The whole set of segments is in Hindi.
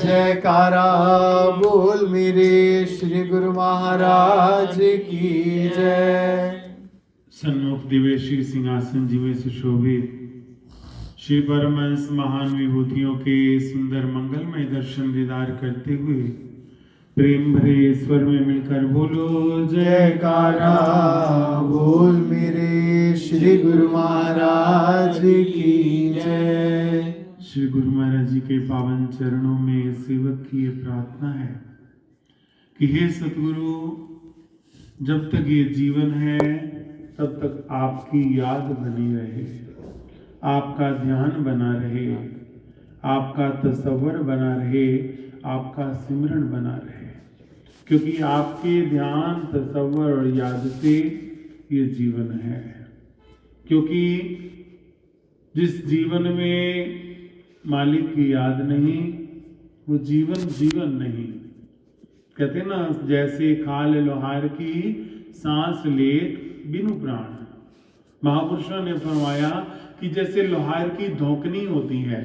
जयकारा बोल मेरे श्री गुरु महाराज की जय। सन्मुख दिव्य श्री सिंहासन जी में सुशोभित श्री परमहंस महान विभूतियों के सुंदर मंगलमय दर्शन दीदार करते हुए प्रेम भरे स्वर में मिलकर बोलो जयकारा बोल मेरे श्री गुरु महाराज की जय। श्री गुरु महाराज जी के पावन चरणों में सेवक की ये प्रार्थना है कि हे सतगुरु, जब तक ये जीवन है तब तक आपकी याद बनी रहे, आपका ध्यान बना रहे, आपका तसव्वुर बना रहे, आपका सिमरन बना रहे, क्योंकि आपके ध्यान तसव्वुर और याद से ये जीवन है। क्योंकि जिस जीवन में मालिक की याद नहीं, वो जीवन नहीं। कहते ना, जैसे खाल लोहार की सांस लेत बिनु प्राण। महापुरुषों ने फरमाया कि जैसे लोहार की धोकनी होती है,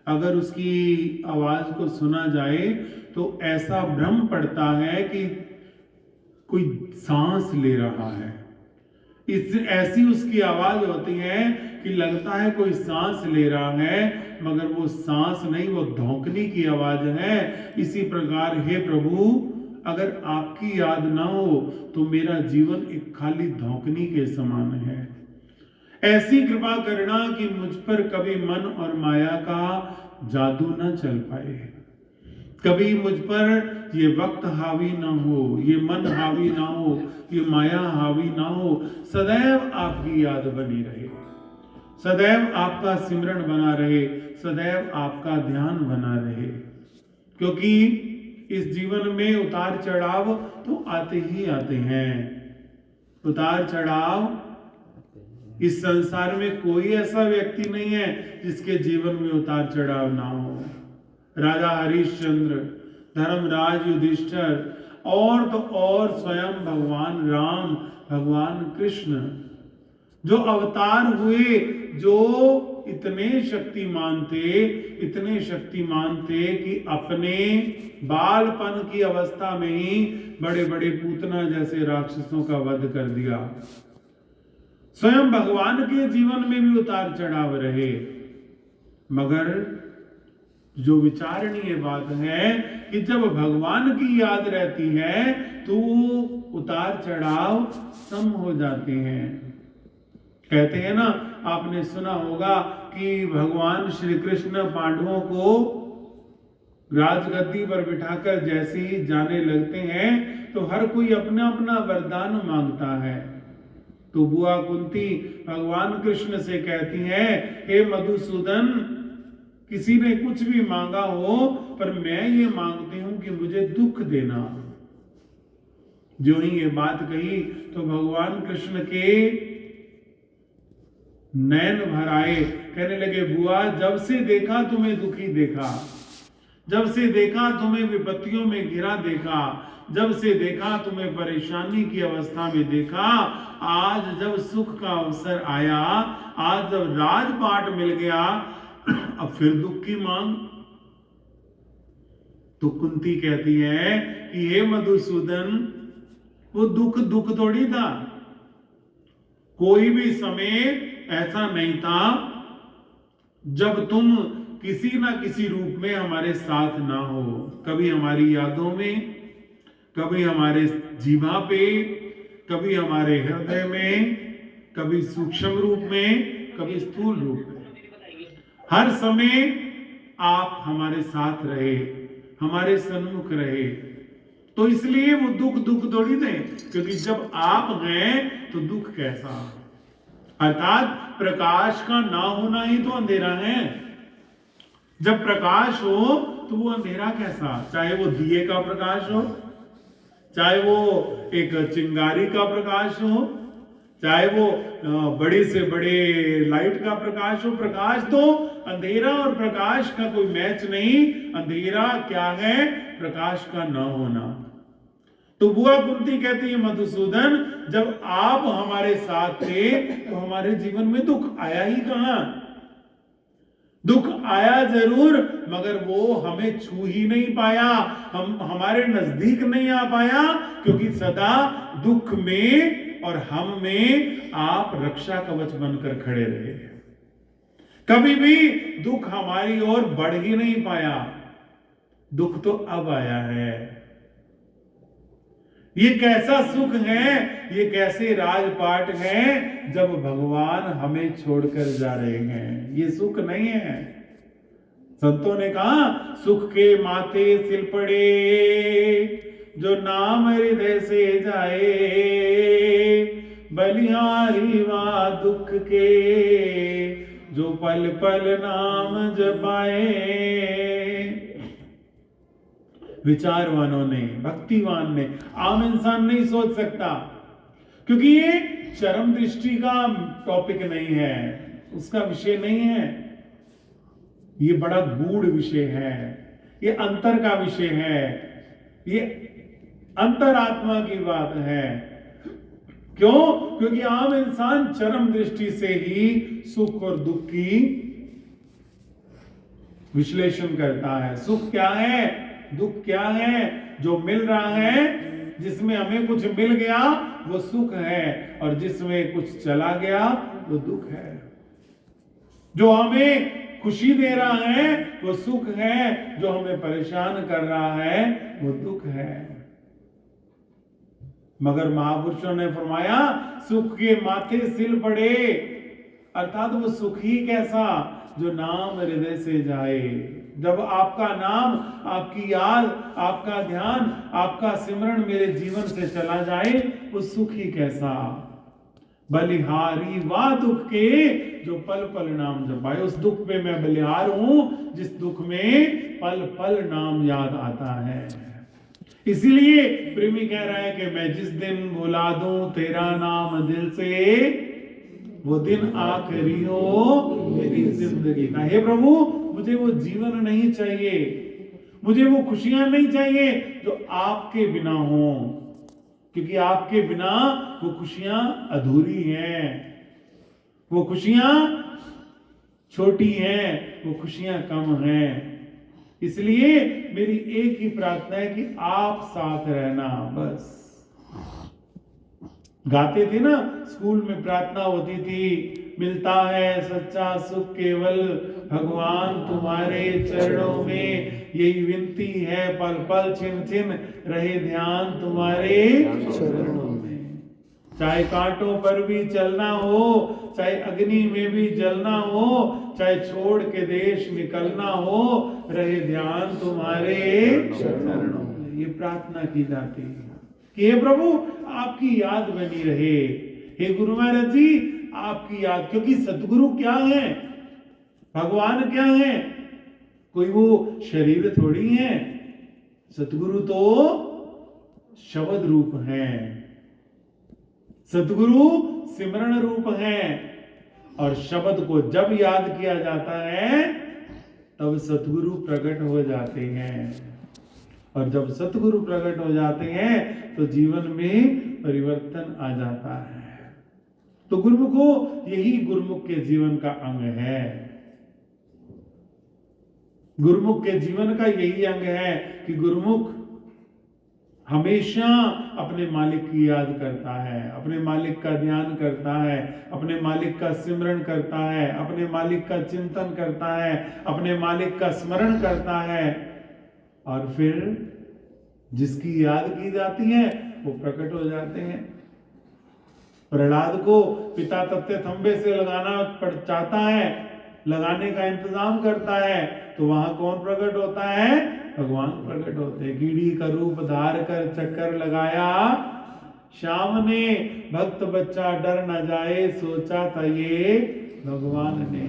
अगर उसकी आवाज को सुना जाए तो ऐसा भ्रम पड़ता है कि कोई सांस ले रहा है। ऐसी उसकी आवाज होती है कि लगता है कोई सांस ले रहा है, मगर वो सांस नहीं, वो धौंकनी की आवाज है। इसी प्रकार हे प्रभु, अगर आपकी याद ना हो तो मेरा जीवन एक खाली धौंकनी के समान है। ऐसी कृपा करना कि मुझ पर कभी मन और माया का जादू न चल पाए, कभी मुझ पर ये वक्त हावी ना हो, ये मन हावी ना हो, ये माया हावी ना हो। सदैव आपकी याद बनी रहे, सदैव आपका सिमरन बना रहे, सदैव आपका ध्यान बना रहे। क्योंकि इस जीवन में उतार चढ़ाव तो आते ही आते हैं। उतार चढ़ाव इस संसार में कोई ऐसा व्यक्ति नहीं है जिसके जीवन में उतार चढ़ाव ना हो। राजा हरिश्चंद्र, धर्मराज युधिष्ठिर और तो और स्वयं भगवान राम, भगवान कृष्ण जो अवतार हुए, जो इतने शक्तिमान थे कि अपने बालपन की अवस्था में ही बड़े बड़े पूतना जैसे राक्षसों का वध कर दिया। स्वयं भगवान के जीवन में भी उतार चढ़ाव रहे, मगर जो विचारणीय बात है कि जब भगवान की याद रहती है तो उतार चढ़ाव कम हो जाते हैं। कहते हैं ना, आपने सुना होगा कि भगवान श्री कृष्ण पांडवों को राजगद्दी पर बिठाकर जैसे ही जाने लगते हैं तो हर कोई अपना अपना वरदान मांगता है। तो बुआ कुंती भगवान कृष्ण से कहती है, हे मधुसूदन, किसी ने कुछ भी मांगा हो, पर मैं ये मांगती हूं कि मुझे दुख देना। जो ही ये बात कही तो भगवान कृष्ण के नैन भर आए। कहने लगे, बुआ, जब से देखा तुम्हें दुखी देखा, जब से देखा तुम्हें विपत्तियों में घिरा देखा, जब से देखा तुम्हें परेशानी की अवस्था में देखा, आज जब सुख का अवसर आया, आज जब राजपाट मिल गया, अब फिर दुख की मांग। तो कुंती कहती है कि हे मधुसूदन, वो दुख थोड़ी था। कोई भी समय ऐसा नहीं था जब तुम किसी ना किसी रूप में हमारे साथ ना हो। कभी हमारी यादों में, कभी हमारे जीवा पे, कभी हमारे हृदय में, कभी सूक्ष्म रूप में, कभी स्थूल रूप में। हर समय आप हमारे साथ रहे, हमारे सन्मुख रहे। तो इसलिए वो दुख थोड़ी थे, क्योंकि जब आप हैं तो दुख कैसा। अर्थात प्रकाश का ना होना ही तो अंधेरा है। जब प्रकाश हो तो वो अंधेरा कैसा, चाहे वो दिए का प्रकाश हो, चाहे वो एक चिंगारी का प्रकाश हो, चाहे वो बड़े से बड़े लाइट का प्रकाश हो। प्रकाश तो अंधेरा और प्रकाश का कोई मैच नहीं। अंधेरा क्या है? प्रकाश का न होना। तो बुआ कुंती कहती है, मधुसूदन, जब आप हमारे साथ थे तो हमारे जीवन में दुख आया ही कहां। दुख आया जरूर, मगर वो हमें छू ही नहीं पाया, हमारे नजदीक नहीं आ पाया, क्योंकि सदा दुख में और हम में आप रक्षा कवच बनकर खड़े रहे। कभी भी दुख हमारी ओर बढ़ ही नहीं पाया। दुख तो अब आया है। ये कैसा सुख है, ये कैसे राजपाट है जब भगवान हमें छोड़कर जा रहे हैं। ये सुख नहीं है। संतों ने कहा, सुख के माथे सिल पड़े जो नाम हृदय से जाए, बलिहारी वा दुख के जो पल पल नाम जपाए। विचारवानों ने, भक्तिवान ने, आम इंसान नहीं सोच सकता, क्योंकि ये चरम दृष्टि का टॉपिक नहीं है, उसका विषय नहीं है। ये बड़ा गूढ़ विषय है, ये अंतर का विषय है, ये अंतरात्मा की बात है। क्यों? क्योंकि आम इंसान चरम दृष्टि से ही सुख और दुख की विश्लेषण करता है। सुख क्या है, दुख क्या है? जो मिल रहा है, जिसमें हमें कुछ मिल गया वो सुख है, और जिसमें कुछ चला गया वो दुख है। जो हमें खुशी दे रहा है वो सुख है, जो हमें परेशान कर रहा है वो दुख है। मगर महापुरुषों ने फरमाया, सुख के माथे सिल पड़े, अर्थात वो सुख ही कैसा, जो नाम हृदय से जाए। जब आपका नाम, आपकी याद, आपका ध्यान, आपका सिमरण मेरे जीवन से चला जाए, वो सुख ही कैसा। बलिहारी वा दुख के जो पल पल नाम जपाए। उस दुख में मैं बलिहार हूं जिस दुख में पल पल नाम याद आता है। इसीलिए प्रेमी कह रहा है कि मैं जिस दिन भुला दूं तेरा नाम दिल से, वो दिन आखिरी हो मेरी जिंदगी का। हे प्रभु, मुझे वो जीवन नहीं चाहिए, मुझे वो खुशियां नहीं चाहिए जो आपके बिना हो, क्योंकि आपके बिना वो खुशियां अधूरी हैं, वो खुशियां छोटी हैं, वो खुशियां कम हैं। इसलिए मेरी एक ही प्रार्थना है कि आप साथ रहना। बस गाते थे ना, स्कूल में प्रार्थना होती थी, मिलता है सच्चा सुख केवल भगवान तुम्हारे चरणों में, यही विनती है पल पल छिन छिन रहे ध्यान तुम्हारे चरणों में। चाहे कांटों पर भी चलना हो, चाहे अग्नि में भी जलना हो, चाहे छोड़ के देश निकलना हो, रहे ध्यान तुम्हारे चरणों में। ये प्रार्थना की जाती है कि हे प्रभु, आपकी याद बनी रहे। हे गुरु महाराज जी, आपकी याद, क्योंकि सतगुरु क्या है, भगवान क्या है, कोई वो शरीर थोड़ी है। सतगुरु तो शब्द रूप है, सतगुरु सिमरण रूप है, और शब्द को जब याद किया जाता है तब सतगुरु प्रकट हो जाते हैं। और जब सतगुरु प्रकट हो जाते हैं तो जीवन में परिवर्तन आ जाता है। तो गुरुमुखो, यही गुरुमुख के जीवन का अंग है। गुरुमुख के जीवन का यही अंग है कि गुरुमुख हमेशा अपने मालिक की याद करता है, अपने मालिक का ध्यान करता है, अपने मालिक का सिमरण करता है, अपने मालिक का चिंतन करता है, अपने मालिक का स्मरण करता है, और फिर जिसकी याद की जाती है वो प्रकट हो जाते हैं। प्रहलाद को पिता तत्ते थंबे से लगाना चाहता है, लगाने का इंतजाम करता है, तो वहां कौन प्रकट होता है? भगवान प्रकट होते हैं। कीड़ी का रूप धार कर चक्कर लगाया श्याम ने, भक्त बच्चा डर न जाए, सोचा था ये भगवान ने।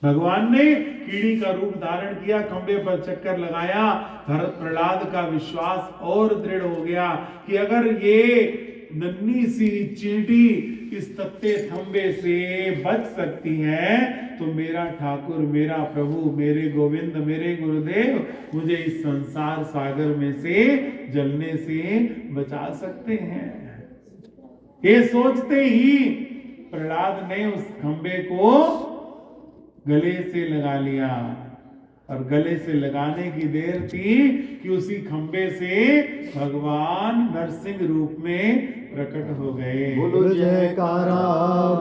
भगवान ने कीड़ी का रूप धारण किया, खंबे पर चक्कर लगाया। भरत प्रहलाद का विश्वास और दृढ़ हो गया कि अगर ये नन्ही सी चींटी इस तत्ते थंबे से बच सकती है तो मेरा ठाकुर, मेरा प्रभु, मेरे गोविंद, मेरे गुरुदेव मुझे इस संसार सागर में से जलने से बचा सकते हैं। ये सोचते ही प्रहलाद ने उस खंबे को गले से लगा लिया, और गले से लगाने की देर थी कि उसी खंबे से भगवान नरसिंह रूप में प्रकट हो गए। बोलो जयकारा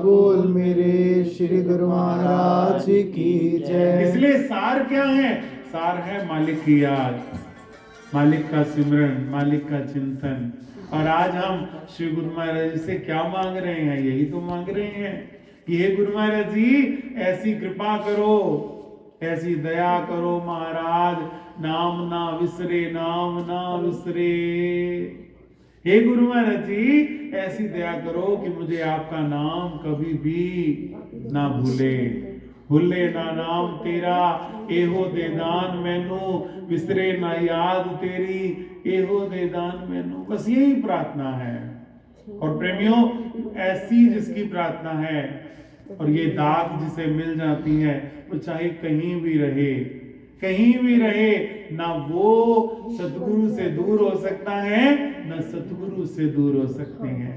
बोल मेरे श्री गुरु महाराज की जय। इसलिए सार क्या है? सार है मालिक की याद, मालिक का सिमरन, मालिक का चिंतन। और आज हम श्री गुरु महाराज से क्या मांग रहे हैं? यही तो मांग रहे हैं कि हे गुरु महाराज जी, ऐसी कृपा करो, ऐसी दया करो महाराज, नाम ना विसरे, नाम ना विसरे। हे गुरु महाराज जी, ऐसी दया करो कि मुझे आपका नाम कभी भी ना भूले, भूले ना नाम तेरा, एहो दे दान मैनू, विसरे ना याद तेरी, एहो दे दान मैनू। बस यही प्रार्थना है। और प्रेमियों, ऐसी जिसकी प्रार्थना है और ये दात जिसे मिल जाती है, वो चाहे कहीं भी रहे, कहीं भी रहे, ना वो सतगुरु से दूर हो सकता है, ना सतगुरु से दूर हो सकते हैं,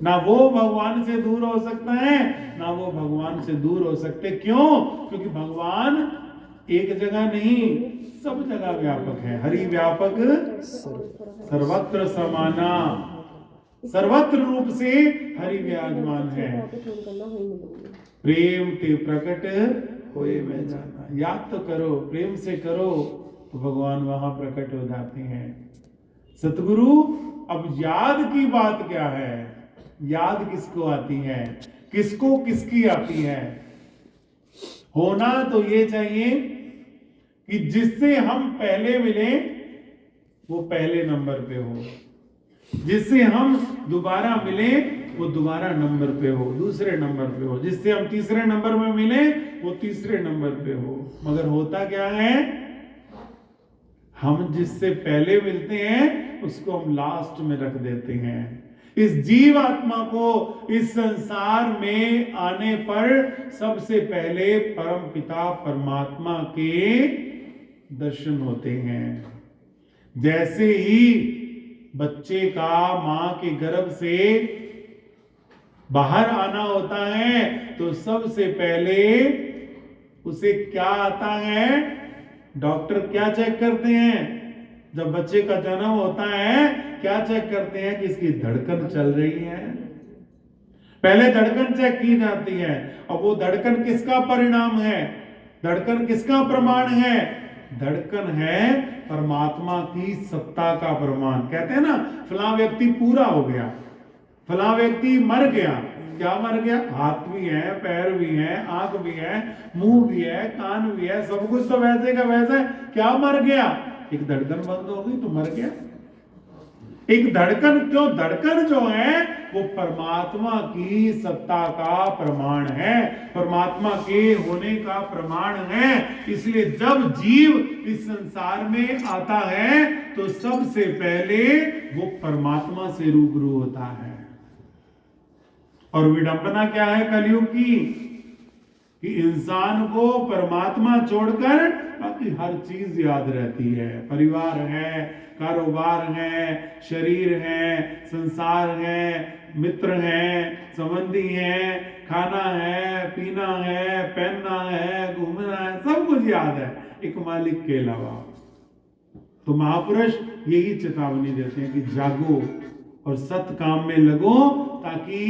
ना वो भगवान से दूर हो सकता है, ना वो भगवान से दूर हो सकते। क्यों? क्योंकि भगवान एक जगह नहीं, सब जगह व्यापक है। हरि व्यापक सर्वत्र समाना, सर्वत्र रूप से हरि विराजमान है। प्रेम ते प्रकट होए में जाना। याद तो करो, प्रेम से करो तो भगवान वहां प्रकट हो जाते हैं। सतगुरु, अब याद की बात क्या है? याद किसको आती है? किसको किसकी आती है? होना तो ये चाहिए कि जिससे हम पहले मिले वो पहले नंबर पे हो, जिससे हम दोबारा मिले वो दोबारा नंबर पे हो, दूसरे नंबर पे हो, जिससे हम तीसरे नंबर में मिले वो तीसरे नंबर पे हो। मगर होता क्या है? हम जिससे पहले मिलते हैं उसको हम लास्ट में रख देते हैं। इस जीव आत्मा को इस संसार में आने पर सबसे पहले परम पिता परमात्मा के दर्शन होते हैं। जैसे ही बच्चे का मां के गर्भ से बाहर आना होता है तो सबसे पहले उसे क्या आता है? डॉक्टर क्या चेक करते हैं? जब बच्चे का जन्म होता है क्या चेक करते हैं? कि इसकी धड़कन चल रही है। पहले धड़कन चेक की जाती है। और वो धड़कन किसका परिणाम है? धड़कन किसका प्रमाण है? धड़कन है परमात्मा की सत्ता का प्रमाण। कहते हैं ना, फला व्यक्ति पूरा हो गया, फला व्यक्ति मर गया। क्या मर गया? हाथ भी है, पैर भी है, आंख भी है, मुंह भी है, कान भी है, सब कुछ तो वैसे का वैसा है। क्या मर गया? एक धड़कन बंद हो गई तो मर गया। एक धड़कन, क्यों? धड़कन जो है वो परमात्मा की सत्ता का प्रमाण है, परमात्मा के होने का प्रमाण है। इसलिए जब जीव इस संसार में आता है तो सबसे पहले वो परमात्मा से रूबरू होता है। और विडंबना क्या है कलयुग की? कि इंसान को परमात्मा छोड़कर बाकी हर चीज याद रहती है। परिवार है, कारोबार है, शरीर है, संसार है, मित्र है, संबंधी है, खाना है, पीना है, पहनना है, घूमना है, सब कुछ याद है एक मालिक के अलावा। तो महापुरुष यही चेतावनी देते हैं कि जागो और सत काम में लगो ताकि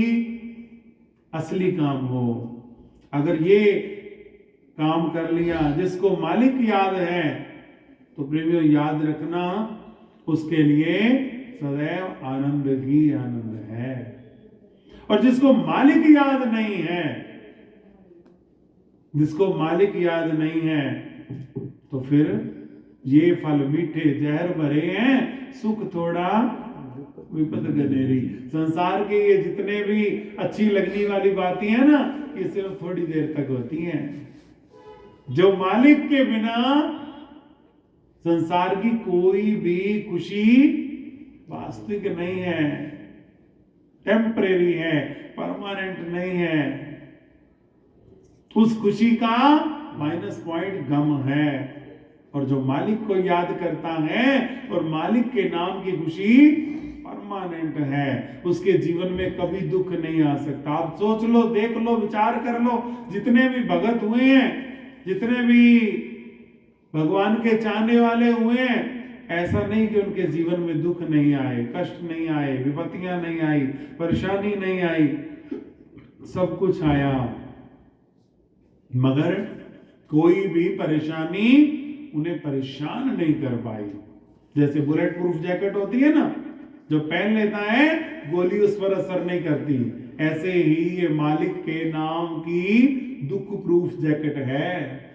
असली काम हो। अगर ये काम कर लिया, जिसको मालिक याद है, तो प्रेमियों याद रखना उसके लिए सदैव आनंद ही आनंद है। और जिसको मालिक याद नहीं है, जिसको मालिक याद नहीं है, तो फिर ये फल मीठे जहर भरे हैं, सुख थोड़ा विपद गनेरी। संसार के ये जितने भी अच्छी लगने वाली बातें हैं ना, ये सिर्फ थोड़ी देर तक होती हैं। जो मालिक के बिना संसार की कोई भी खुशी वास्तविक नहीं है, टेम्परेरी है, परमानेंट नहीं है। उस खुशी का माइनस पॉइंट गम है। और जो मालिक को याद करता है और मालिक के नाम की खुशी परमानेंट है, उसके जीवन में कभी दुख नहीं आ सकता। आप सोच लो, देख लो, विचार कर लो, जितने भी भगत हुए हैं, जितने भी भगवान के चाहने वाले हुए हैं, ऐसा नहीं कि उनके जीवन में दुख नहीं आए, कष्ट नहीं आए, विपत्तियां नहीं आई, परेशानी नहीं आई, सब कुछ आया, मगर कोई भी परेशानी उन्हें परेशान नहीं कर पाई। जैसे बुलेट प्रूफ जैकेट होती है ना, जो पहन लेता है गोली उस पर असर नहीं करती, ऐसे ही ये मालिक के नाम की दुख प्रूफ जैकेट है।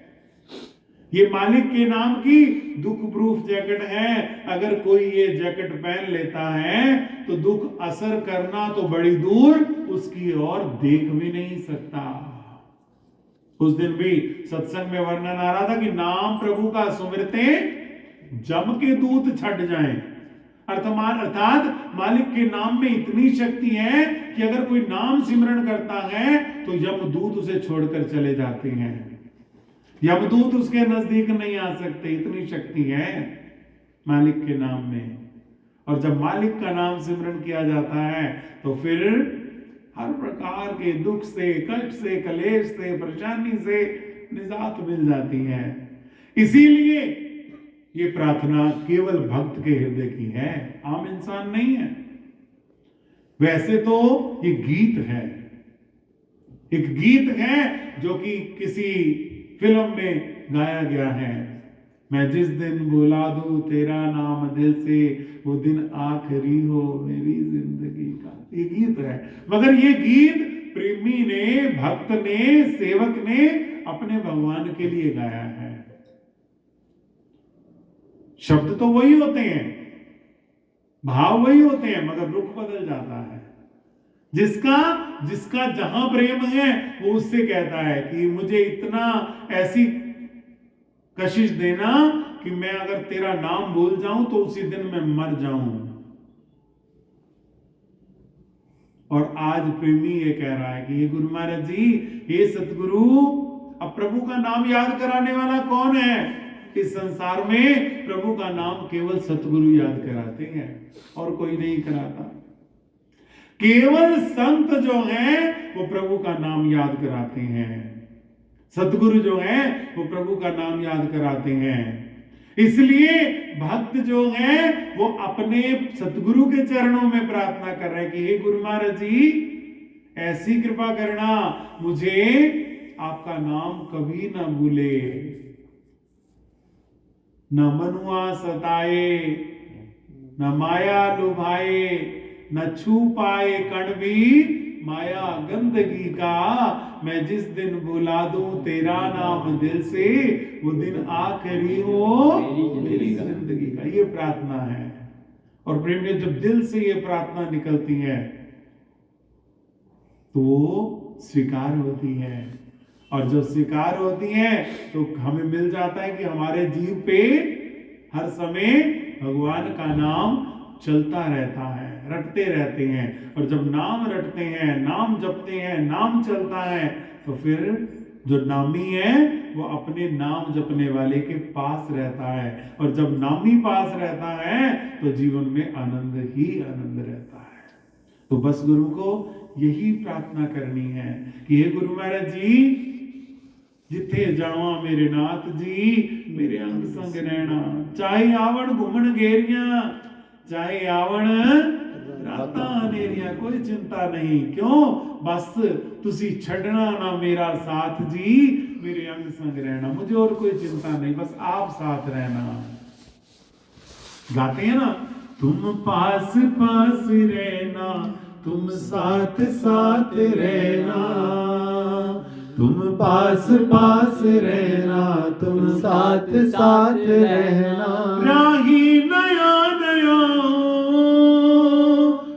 ये मालिक के नाम की दुख प्रूफ जैकेट है। अगर कोई ये जैकेट पहन लेता है तो दुख असर करना तो बड़ी दूर, उसकी ओर देख भी नहीं सकता। उस दिन भी सत्संग में वर्णन आ रहा था कि नाम प्रभु का सुमिरते जम के दूत छट जाएं। अर्थात मालिक के नाम में इतनी शक्ति है कि अगर कोई नाम सिमरण करता है तो यमदूत उसे छोड़कर चले जाते हैं, यमदूत उसके नजदीक नहीं आ सकते, इतनी शक्ति है मालिक के नाम में। और जब मालिक का नाम सिमरण किया जाता है तो फिर हर प्रकार के दुख से, कष्ट से, कलेश से, परेशानी से निजात मिल जाती है। इसीलिए ये प्रार्थना केवल भक्त के हृदय की है, आम इंसान नहीं है। वैसे तो ये गीत है, एक गीत है जो कि किसी फिल्म में गाया गया है, मैं जिस दिन बुला दूं तेरा नाम दिल से, वो दिन आखिरी हो मेरी जिंदगी का, ये गीत है। मगर ये गीत प्रेमी ने, भक्त ने, सेवक ने अपने भगवान के लिए गाया है। शब्द तो वही होते हैं, भाव वही होते हैं, मगर रुख बदल जाता है। जिसका जहां प्रेम है वो उससे कहता है कि मुझे इतना ऐसी कशिश देना कि मैं अगर तेरा नाम भूल जाऊं तो उसी दिन मैं मर जाऊं। और आज प्रेमी ये कह रहा है कि ये गुरु महाराज जी, ये सतगुरु, अब प्रभु का नाम याद कराने वाला कौन है इस संसार में? प्रभु का नाम केवल सतगुरु याद कराते हैं और कोई नहीं कराता। केवल संत जो हैं वो प्रभु का नाम याद कराते हैं, सतगुरु जो हैं वो प्रभु का नाम याद कराते हैं। इसलिए भक्त जो हैं वो अपने सतगुरु के चरणों में प्रार्थना कर रहे हैं कि हे गुरु महाराज जी, ऐसी कृपा करना मुझे आपका नाम कभी ना भूले, न मनुआ सताए, न माया लुभाए, न छू पाए कण भी माया गंदगी का, मैं जिस दिन बुला दूं तेरा नाम दिल से, वो दिन आखिरी हो मेरी जिंदगी का। ये प्रार्थना है। और प्रेम में जब दिल से ये प्रार्थना निकलती है तो वो स्वीकार होती है, और जब स्वीकार होती है तो हमें मिल जाता है कि हमारे जीव पे हर समय भगवान का नाम चलता रहता है, रटते रहते हैं। और जब नाम रटते हैं, नाम जपते हैं, नाम चलता है, तो फिर जो नामी है वो अपने नाम जपने वाले के पास रहता है, और जब नामी पास रहता है तो जीवन में आनंद ही आनंद रहता है। तो बस गुरु को यही प्रार्थना करनी है कि हे गुरु महाराज जी, जिथे जावा मेरे नाथ जी, मेरे अंग संग रहना, चाहे आवण घुमन घेरिया, चाहे आवण राता नेरिया, कोई चिंता नहीं। क्यों? बस तुसी छड़ना ना मेरा साथ जी, मेरे अंग संग रहना, मुझे और कोई चिंता नहीं, बस आप साथ रहना। गाते हैं ना, तुम पास पास रहना, तुम साथ साथ रहना, तुम पास पास रहना, तुम साथ साथ रहना, राही नया नया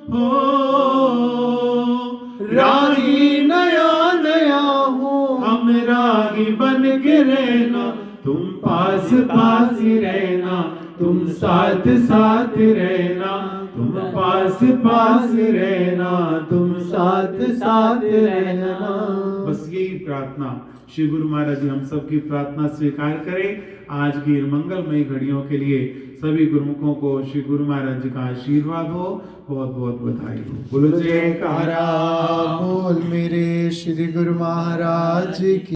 हो, राही नया नया हो, हम राही बन के रहना, तुम पास पास रहना, तुम साथ साथ रहना, तुम पास पास रहना, तुम साथ साथ रहना। बस यही प्रार्थना श्री गुरु महाराज जी हम सबकी प्रार्थना स्वीकार करें। आज की मंगलमयी घड़ियों के लिए सभी गुरुमुखों को श्री गुरु महाराज जी का आशीर्वाद हो, बहुत बहुत बधाई हो। बोलो जयकारा। बोल मेरे श्री गुरु महाराज की।